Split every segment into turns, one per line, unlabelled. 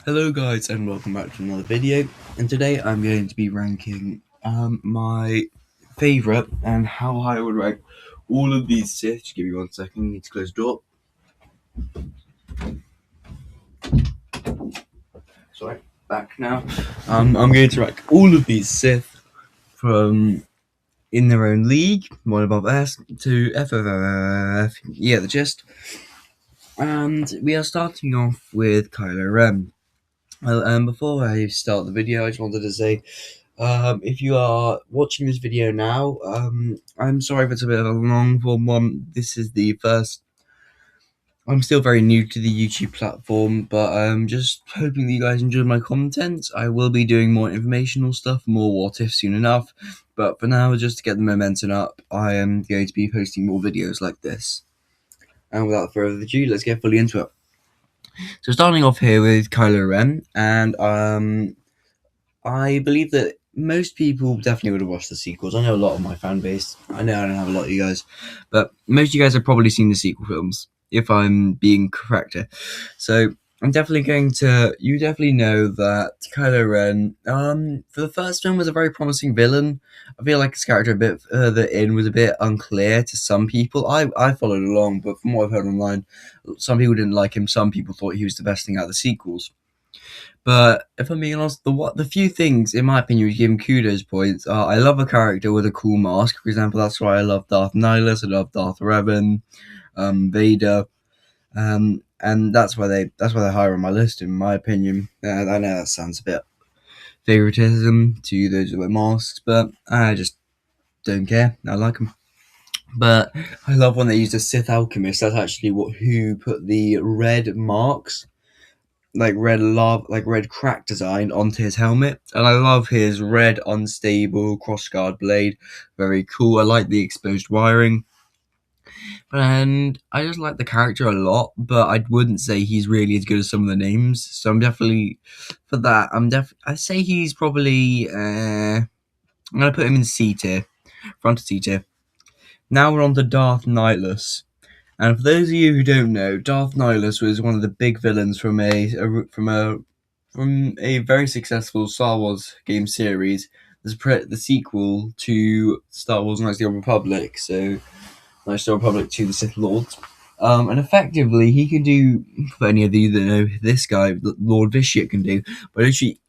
Hello guys and welcome back to another video, and today I'm going to be ranking my favourite and how I would rank all of these Sith. Just give me 1 second, need to close the door. Sorry, back now. I'm going to rank all of these Sith from in their own league, one above S to FFF. Yeah, the gist. And we are starting off with Kylo Ren. Well, before I start the video, I just wanted to say, if you are watching this video now, I'm sorry if it's a bit of a long form one. This is the first. I'm still very new to the YouTube platform, but I'm just hoping that you guys enjoy my content. I will be doing more informational stuff, more what if soon enough, but for now, just to get the momentum up, I am going to be posting more videos like this. And without further ado, let's get fully into it. So starting off here with Kylo Ren, and I believe that most people definitely would have watched the sequels. I know a lot of my fan base. I know I don't have a lot of you guys, but most of you guys have probably seen the sequel films, if I'm being correct here. So I'm definitely going to. You definitely know that Kylo Ren, for the first film, was a very promising villain. I feel like his character a bit further in was a bit unclear to some people. I followed along, but from what I've heard online, some people didn't like him. Some people thought he was the best thing out of the sequels. But if I'm being honest, the few things, in my opinion, would give him kudos points are I love a character with a cool mask. For example, that's why I love Darth Nihilus, I love Darth Revan, Vader, and that's why they're higher on my list, in my opinion. I know that sounds a bit favoritism to those with masks, but I just don't care. I like them. But I love when they use a Sith alchemist. That's actually who put the red marks, like red crack design onto his helmet, and I love his red unstable crossguard blade. Very cool. I like the exposed wiring, and I just like the character a lot. But I wouldn't say he's really as good as some of the names. So I'm definitely for that. I say he's probably. I'm gonna put him in C tier, front of C tier. Now we're on to Darth Nihilus. And for those of you who don't know, Darth Nihilus was one of the big villains from a very successful Star Wars game series. The sequel to Star Wars: Knights of the Old Republic, so Knights of the Republic to the Sith Lords. And effectively, he can do, for any of you that know this guy, Lord Vitiate can do, but literally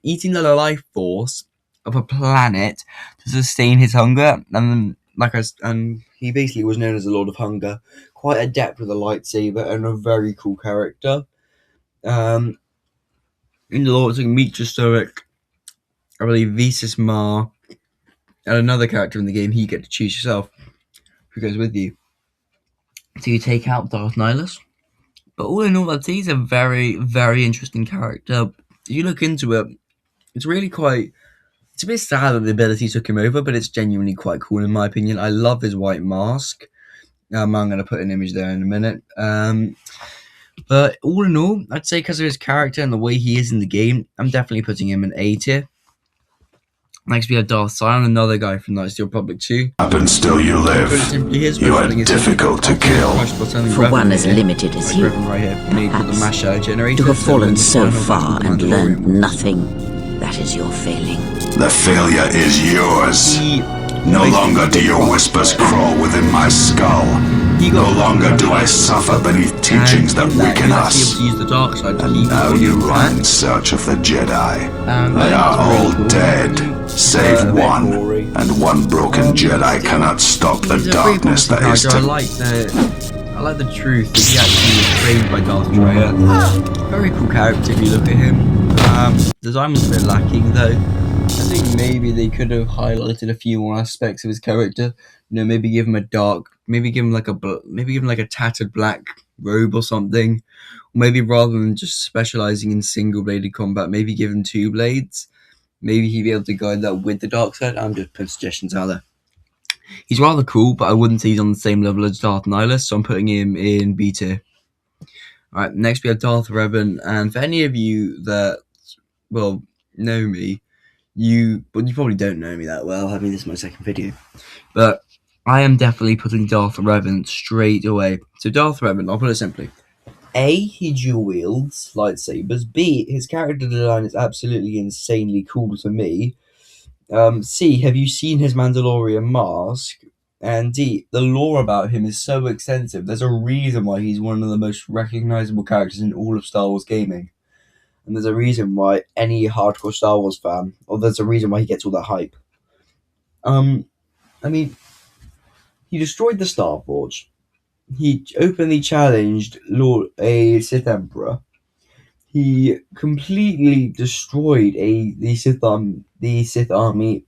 eating the life force of a planet to sustain his hunger, and he basically was known as the Lord of Hunger, quite adept with a lightsaber and a very cool character. In the Lords, you can meet Stoic, I believe Visas Ma, and another character in the game. You get to choose yourself who goes with you. So you take out Darth Nihilus. But all in all, I'd say he's a very, very interesting character. If you look into it, it's really quite. It's a bit sad that the ability took him over, but it's genuinely quite cool in my opinion. I love his white mask. I'm going to put an image there in a minute. But all in all, I'd say because of his character and the way he is in the game, I'm definitely putting him in A tier. Next we have Darth Sion, another guy from Knights of the Republic 2.
Up and still you live. You are difficult to kill.
For one as limited as you, perhaps, to have fallen so far and learned nothing, that is your failing.
The failure is yours. No longer do your whispers crawl within my skull. No longer do I suffer beneath teachings that weaken us. And now you run in search of the Jedi. They are all dead, save one. And one broken Jedi cannot stop the darkness that is to...
I like the truth that he actually was trained by Darth Vader. Very cool character if you look at him. Design was a bit lacking though. I think maybe they could have highlighted a few more aspects of his character. You know, maybe give him like a tattered black robe or something. Or maybe rather than just specializing in single-bladed combat, maybe give him 2 blades. Maybe he'd be able to guide that with the dark side. I'm just putting suggestions out there. He's rather cool, but I wouldn't say he's on the same level as Darth Nihilus, so I'm putting him in B tier. Alright, next we have Darth Revan, and for any of you that, well, know me, you probably don't know me that well. I mean, this is my second video. But I am definitely putting Darth Revan straight away. So Darth Revan, I'll put it simply. A, he dual wields lightsabers. B, his character design is absolutely insanely cool to me. C, have you seen his Mandalorian mask? And D, the lore about him is so extensive. There's a reason why he's one of the most recognizable characters in all of Star Wars gaming. And there's a reason why any hardcore Star Wars fan, or there's a reason why he gets all that hype. I mean, he destroyed the Star Forge. He openly challenged a Sith Emperor. He completely destroyed the Sith army,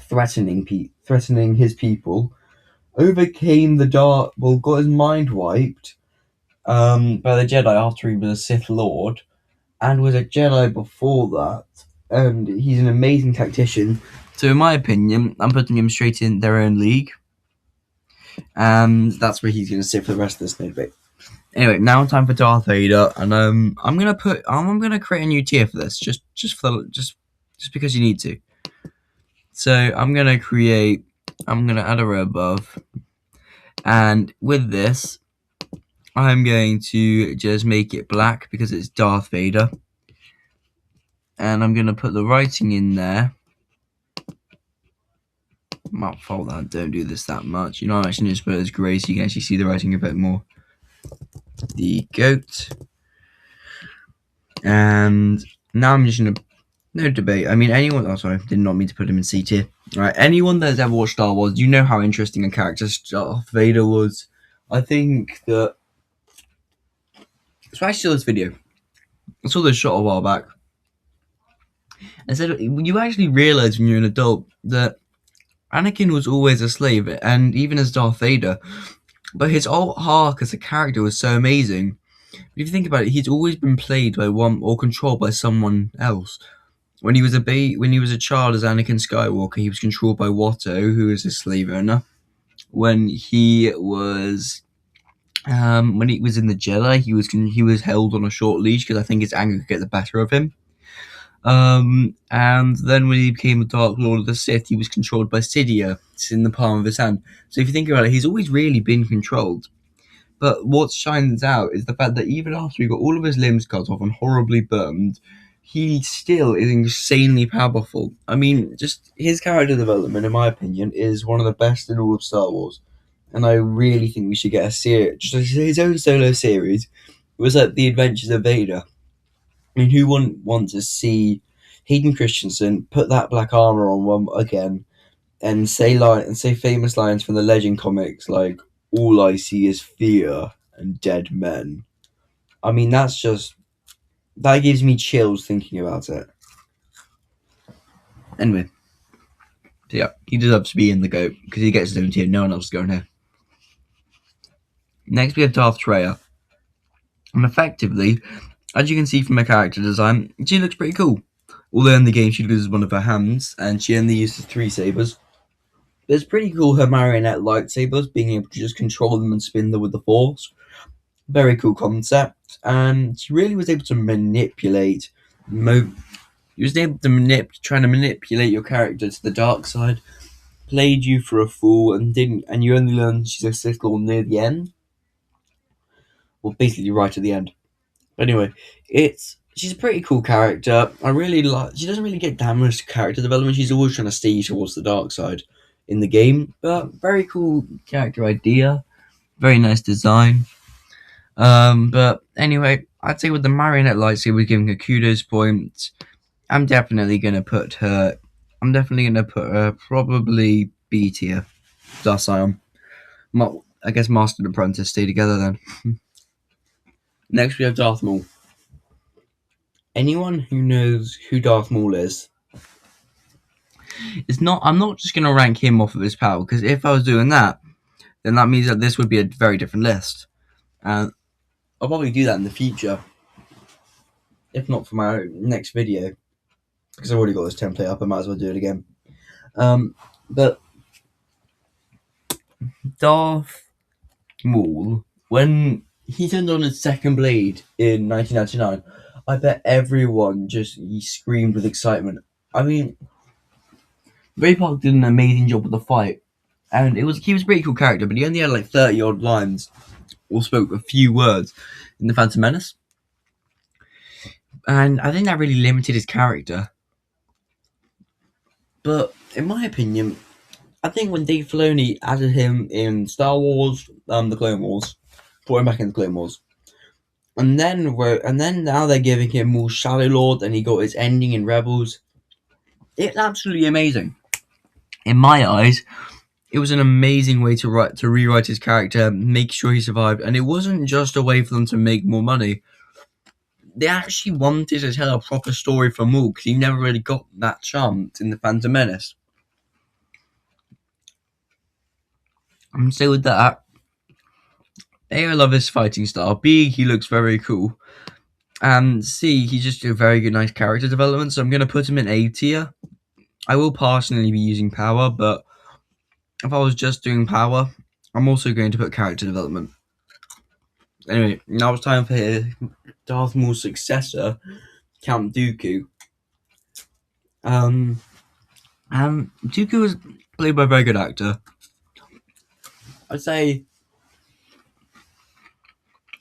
threatening his people. Overcame the dark. Well, got his mind wiped by the Jedi after he was a Sith Lord, and was a Jedi before that. And he's an amazing tactician. So, in my opinion, I'm putting him straight in their own league, and that's where he's going to sit for the rest of this debate. Anyway, now time for Darth Vader, and I'm gonna create a new tier for this, just because you need to. So I'm gonna add a row above, and with this, I'm going to just make it black because it's Darth Vader, and I'm gonna put the writing in there. Might fault that. Don't do this that much. You know, I'm actually going to put it as grey so you can actually see the writing a bit more. The goat. And now I'm just gonna no debate. I mean, anyone. Oh, sorry, did not mean to put him in C tier. Right, anyone that's ever watched Star Wars, you know how interesting a character Darth Vader was. I think that. So I saw this video. I saw this shot a while back. I said you actually realize when you're an adult that Anakin was always a slave, and even as Darth Vader, but his whole arc as a character was so amazing. If you think about it, he's always been played by one or controlled by someone else. When he was a child as Anakin Skywalker, he was controlled by Watto, who is a slave owner. When he was in the Jedi, he was held on a short leash because I think his anger could get the better of him. And then when he became the Dark Lord of the Sith, he was controlled by Sidious. It's in the palm of his hand. So if you think about it, he's always really been controlled. But what shines out is the fact that even after he got all of his limbs cut off and horribly burned, he still is insanely powerful. I mean, just his character development, in my opinion, is one of the best in all of Star Wars. And I really think we should get a series, just his own solo series. It was like The Adventures of Vader. I mean, who wouldn't want to see Hayden Christensen put that black armor on one again and say famous lines from the Legend comics like, "All I see is fear and dead men." I mean, that gives me chills thinking about it. Anyway, so yeah, he deserves to be in the GOAT because he gets his own tier. No one else is going here. Next, we have Darth Traya, and effectively, as you can see from her character design, she looks pretty cool. Although in the game she loses one of her hands, and she only uses 3 sabers. It's pretty cool her marionette lightsabers, being able to just control them and spin them with the Force. Very cool concept, and she really was able to manipulate. Trying to manipulate your character to the dark side. Played you for a fool, and you only learned she's a Sith Lord near the end. Well, basically right at the end. But anyway, she's a pretty cool character. I really like. She doesn't really get that much character development. She's always trying to steer you towards the dark side in the game, but very cool character idea. Very nice design. But anyway, I'd say with the marionette lightsaber giving her kudos points, I'm definitely gonna put her probably B tier. Darth Sion. I guess Master and Apprentice stay together then. Next we have Darth Maul. Anyone who knows who Darth Maul is, I'm not just gonna rank him off of his power, because if I was doing that, then that means that this would be a very different list. And I'll probably do that in the future. If not for my next video. Because I've already got this template up, I might as well do it again. But Darth Maul, when he turned on his second blade in 1999, I bet everyone he screamed with excitement. I mean, Ray Park did an amazing job with the fight, and he was a pretty cool character, but he only had like 30 odd lines, or spoke a few words. in The Phantom Menace. And I think that really limited his character. But in my opinion, I think when Dave Filoni added him in Star Wars, the Clone Wars, brought him back in the Clone Wars, and then now they're giving him more Shadow Lord, and he got his ending in Rebels. It's absolutely amazing. In my eyes, it was an amazing way to rewrite his character, make sure he survived, and it wasn't just a way for them to make more money. They actually wanted to tell a proper story for Maul, because he never really got that chance in The Phantom Menace. And so with that, A, I love his fighting style. B, he looks very cool. And C, he's just a very good, nice character development, so I'm going to put him in A tier. I will personally be using power, but if I was just doing power, I'm also going to put character development. Anyway, now it's time for Darth Maul's successor, Count Dooku. Dooku was played by a very good actor. I'd say...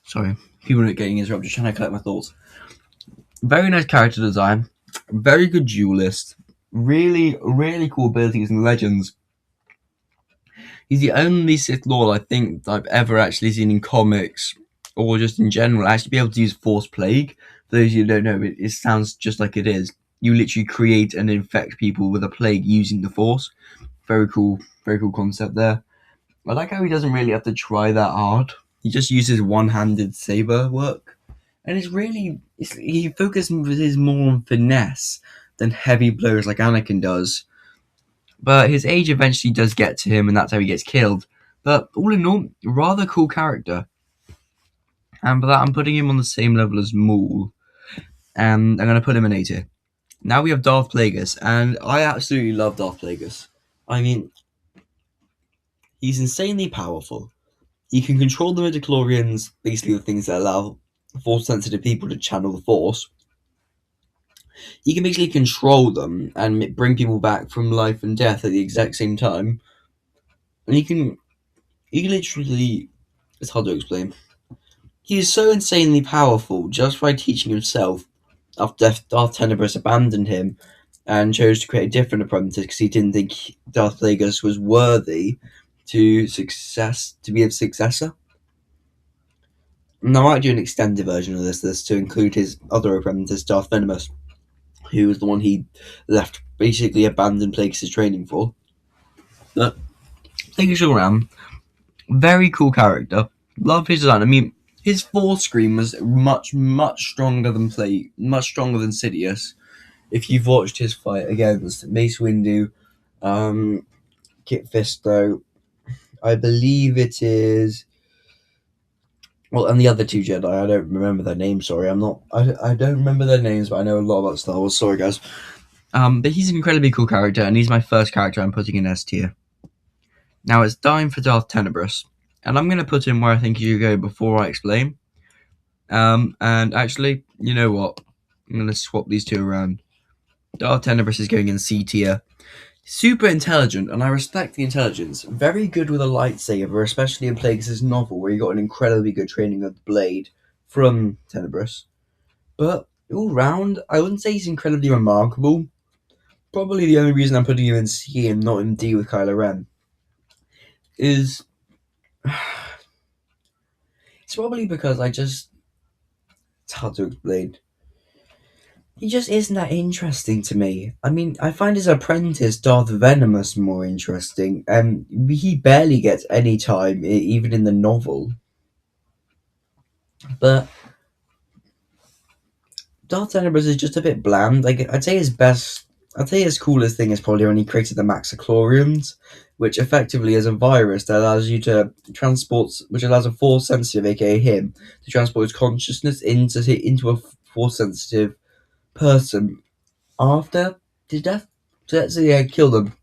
Sorry, people are getting interrupted, trying to collect my thoughts. Very nice character design, very good duelist, really, really cool abilities and legends. He's the only Sith Lord I think I've ever actually seen in comics, or just in general, actually be able to use Force Plague. For those of you who don't know, it sounds just like it is. You literally create and infect people with a plague using the Force. Very cool concept there. I like how he doesn't really have to try that hard. He just uses one-handed saber work. And he focuses more on finesse than heavy blows like Anakin does. But his age eventually does get to him, and that's how he gets killed. But all in all, rather cool character. And for that, I'm putting him on the same level as Maul. And I'm going to put him in A tier. Now we have Darth Plagueis, and I absolutely love Darth Plagueis. I mean, he's insanely powerful. He can control the midichlorians, basically the things that allow Force-sensitive people to channel the Force. He can basically control them and bring people back from life and death at the exact same time. And he can literally... It's hard to explain. He is so insanely powerful just by teaching himself after Darth Tenebrous abandoned him and chose to create a different apprentice because he didn't think Darth Plagueis was worthy to be a successor. Now I might do an extended version of this to include his other apprentice, Darth Venomous, who was the one he left, basically abandoned Plagueis' training for. But Plagueis all around, very cool character. Love his design. I mean, his Force screen was much stronger than Sidious. If you've watched his fight against Mace Windu, Kit Fisto, I believe it is. Well, and the other two Jedi, I don't remember their names. Sorry, I don't remember their names, but I know a lot about Star Wars. Sorry, guys. But he's an incredibly cool character, and he's my first character I'm putting in S tier. Now it's time for Darth Tenebrous, and I'm going to put him where I think he should go before I explain. And actually, you know what? I'm going to swap these two around. Darth Tenebrous is going in C tier. Super intelligent, and I respect the intelligence. Very good with a lightsaber, especially in Plagueis' novel, where he got an incredibly good training of the blade from Tenebrous. But all round, I wouldn't say he's incredibly remarkable. Probably the only reason I'm putting him in C and not in D with Kylo Ren is... It's probably because it's hard to explain. He just isn't that interesting to me. I mean, I find his apprentice, Darth Venomous, more interesting, and he barely gets any time, even in the novel. But Darth Tenebrous is just a bit bland. Like, I'd say his coolest thing is probably when he created the Maxichlorians, which effectively is a virus that allows you to which allows a Force-sensitive, aka him, to transport his consciousness into a Force-sensitive person after his death. So let's say I kill them.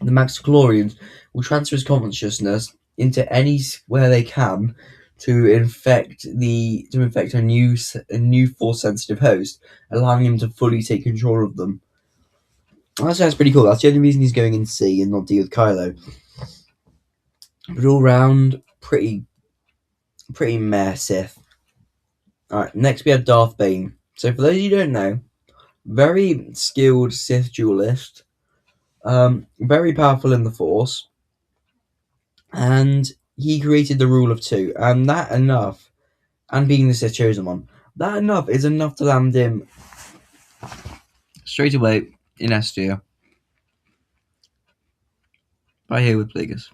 The Maxichlorians will transfer his consciousness into anywhere they can to infect a new Force-sensitive host, allowing him to fully take control of them. That's pretty cool. That's the only reason he's going in C and not D with Kylo. But all round, pretty meh Sith. Alright, next we have Darth Bane. So for those of you who don't know, very skilled Sith duelist, very powerful in the Force, and he created the rule of two, and that enough, and being the Sith chosen one, that enough is enough to land him straight away in S tier. Right here with Plagueis.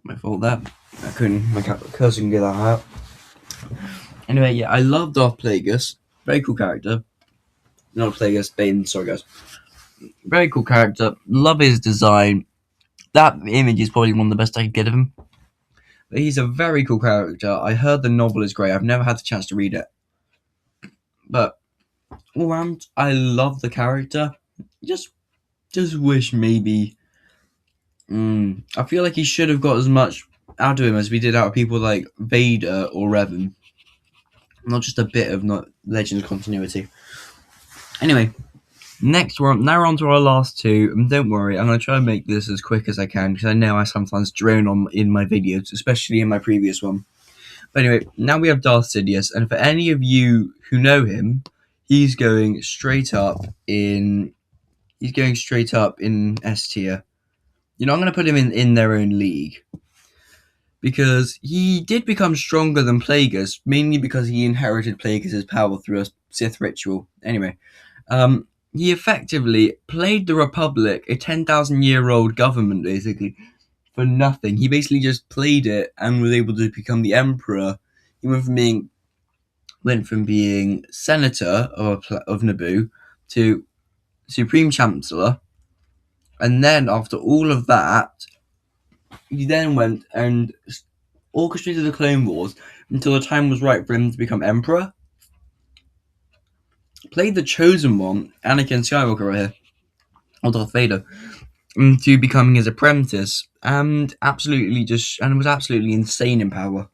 My fault there. My cursor can get that out. Anyway, yeah, I love Darth Plagueis. Very cool character. Not Plagueis, Bane, sorry guys. Very cool character. Love his design. That image is probably one of the best I could get of him. But he's a very cool character. I heard the novel is great. I've never had the chance to read it. But all around, I love the character. Just wish maybe... I feel like he should have got as much out of him as we did out of people like Vader or Revan. Not just a bit of Legends continuity. Anyway, now we're on to our last two. And don't worry, I'm going to try and make this as quick as I can, because I know I sometimes drone on in my videos, especially in my previous one. But anyway, now we have Darth Sidious, and for any of you who know him, he's going straight up in S tier. You know, I'm going to put him in their own league, because he did become stronger than Plagueis, mainly because he inherited Plagueis' power through a Sith ritual. Anyway, he effectively played the Republic, a 10,000-year-old government, basically, for nothing. He basically just played it and was able to become the Emperor. He went from being Senator of Naboo to Supreme Chancellor, and then after all of that, he then went and orchestrated the Clone Wars until the time was right for him to become Emperor. Played the Chosen One, Anakin Skywalker right here, or Darth Vader, to becoming his apprentice, and was absolutely insane in power.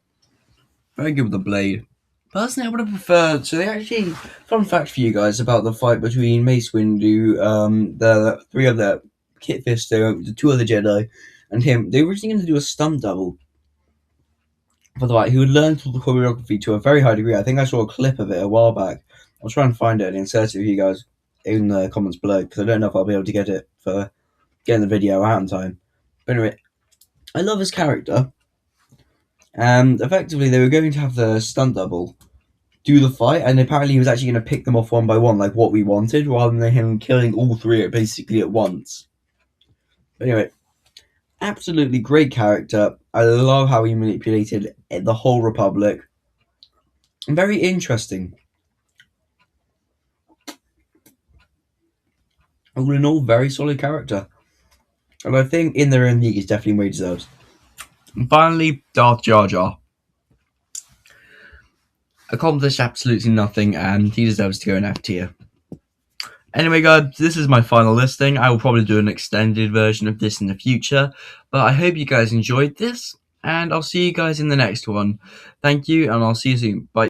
Very good with the blade. Personally, I would have preferred. So they actually, fun fact for you guys about the fight between Mace Windu, the three other Kit Fisto, the two other Jedi, and him. They were originally going to do a stunt double for the fight. He would learn all the choreography to a very high degree. I think I saw a clip of it a while back. I'll try and find it and insert it for you guys in the comments below, because I don't know if I'll be able to get it for getting the video out in time. But anyway, I love his character. And effectively, they were going to have the stunt double do the fight, and apparently he was actually going to pick them off one by one, like what we wanted, rather than him killing all three basically at once. But anyway, absolutely great character. I love how he manipulated the whole Republic. Very interesting. All in all, very solid character. And I think in their own league, is definitely where he deserves. And finally, Darth Jar Jar. Accomplished absolutely nothing, and he deserves to go in F tier. Anyway, guys, this is my final listing. I will probably do an extended version of this in the future, but I hope you guys enjoyed this, and I'll see you guys in the next one. Thank you, and I'll see you soon. Bye.